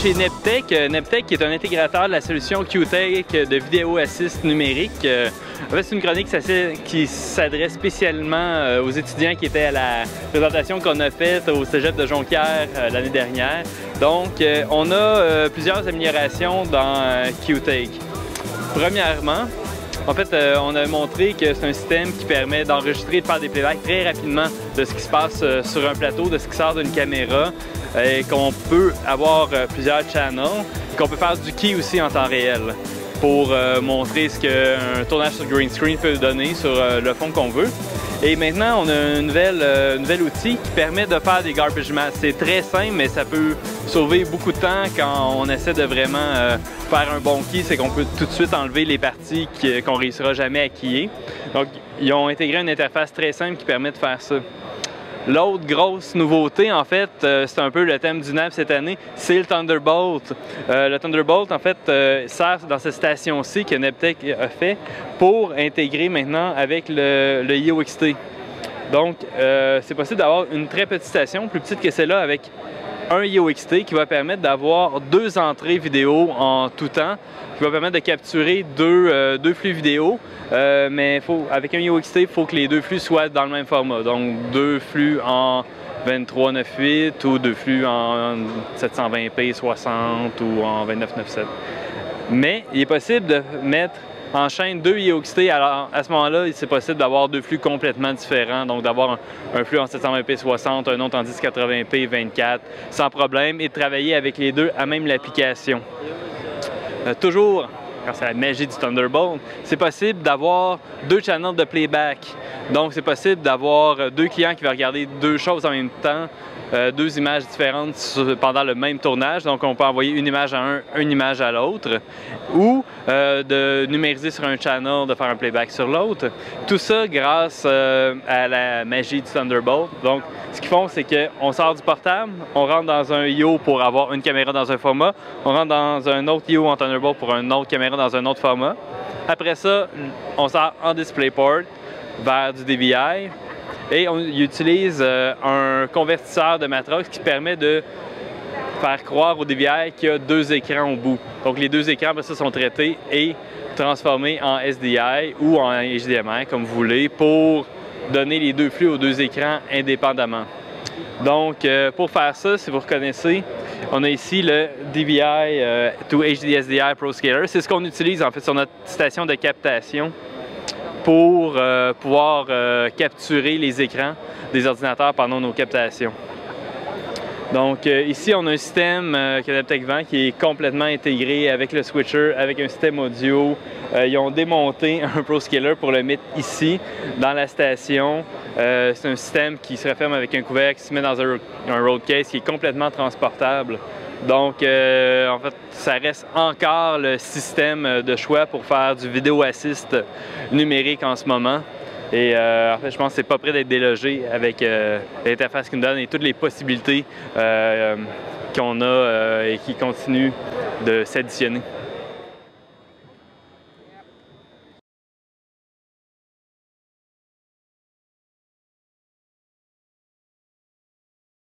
chez Neptech. Neptech qui est un intégrateur de la solution QTech de vidéo assist numérique. En fait, c'est une chronique qui s'adresse spécialement aux étudiants qui étaient à la présentation qu'on a faite au Cégep de Jonquière l'année dernière. Donc, on a plusieurs améliorations dans QTech. Premièrement, en fait, on a montré que c'est un système qui permet d'enregistrer et de faire des playbacks très rapidement de ce qui se passe sur un plateau, de ce qui sort d'une caméra, et qu'on peut avoir plusieurs channels, qu'on peut faire du key aussi en temps réel pour montrer ce qu'un tournage sur green screen peut donner sur le fond qu'on veut. Et maintenant, on a un nouvel outil qui permet de faire des garbage maps. C'est très simple, mais ça peut sauver beaucoup de temps quand on essaie de vraiment faire un bon key. C'est qu'on peut tout de suite enlever les parties qu'on ne réussira jamais à keyer. Donc, ils ont intégré une interface très simple qui permet de faire ça. L'autre grosse nouveauté, en fait, c'est un peu le thème du NAB cette année, c'est le Thunderbolt. Le Thunderbolt, en fait, sert dans cette station-ci que Neptech a fait pour intégrer maintenant avec le IOXT. Donc, c'est possible d'avoir une très petite station, plus petite que celle-là, avec un IOXT qui va permettre d'avoir 2 entrées vidéo en tout temps, qui va permettre de capturer deux flux vidéo, mais avec un IOXT, il faut que les 2 flux soient dans le même format. Donc 2 flux en 23.9.8 ou 2 flux en 720p 60 ou en 29.9.7. Mais il est possible de mettre en chaîne 2 IOXT, alors à ce moment-là, c'est possible d'avoir 2 flux complètement différents, donc d'avoir un flux en 720p 60, un autre en 1080p 24, sans problème, et de travailler avec les deux à même l'application. Toujours, quand c'est la magie du Thunderbolt, c'est possible d'avoir 2 channels de playback. Donc c'est possible d'avoir 2 clients qui vont regarder 2 choses en même temps, 2 images différentes pendant le même tournage. Donc on peut envoyer une image à une image à l'autre, ou de numériser sur un channel, de faire un playback sur l'autre. Tout ça grâce à la magie du Thunderbolt. Donc ce qu'ils font, c'est qu'on sort du portable, on rentre dans un IO pour avoir une caméra dans un format, on rentre dans un autre IO en Thunderbolt pour une autre caméra dans un autre format. Après ça, on sort en DisplayPort vers du DVI. Et on utilise un convertisseur de Matrox qui permet de faire croire au DVI qu'il y a 2 écrans au bout. Donc les 2 écrans, après ça, sont traités et transformés en SDI ou en HDMI, comme vous voulez, pour donner les 2 flux aux 2 écrans indépendamment. Donc pour faire ça, si vous reconnaissez, on a ici le DVI to HD SDI ProScaler. C'est ce qu'on utilise en fait sur notre station de captation pour pouvoir capturer les écrans des ordinateurs pendant nos captations. Donc ici, on a un système que Neptech vend qui est complètement intégré avec le switcher, avec un système audio. Ils ont démonté un ProScaler pour le mettre ici, dans la station. C'est un système qui se referme avec un couvercle, qui se met dans un road case qui est complètement transportable. Donc, en fait, ça reste encore le système de choix pour faire du vidéo assist numérique en ce moment. Et en fait, je pense que c'est pas prêt d'être délogé avec l'interface qu'il nous donne et toutes les possibilités qu'on a et qui continuent de s'additionner.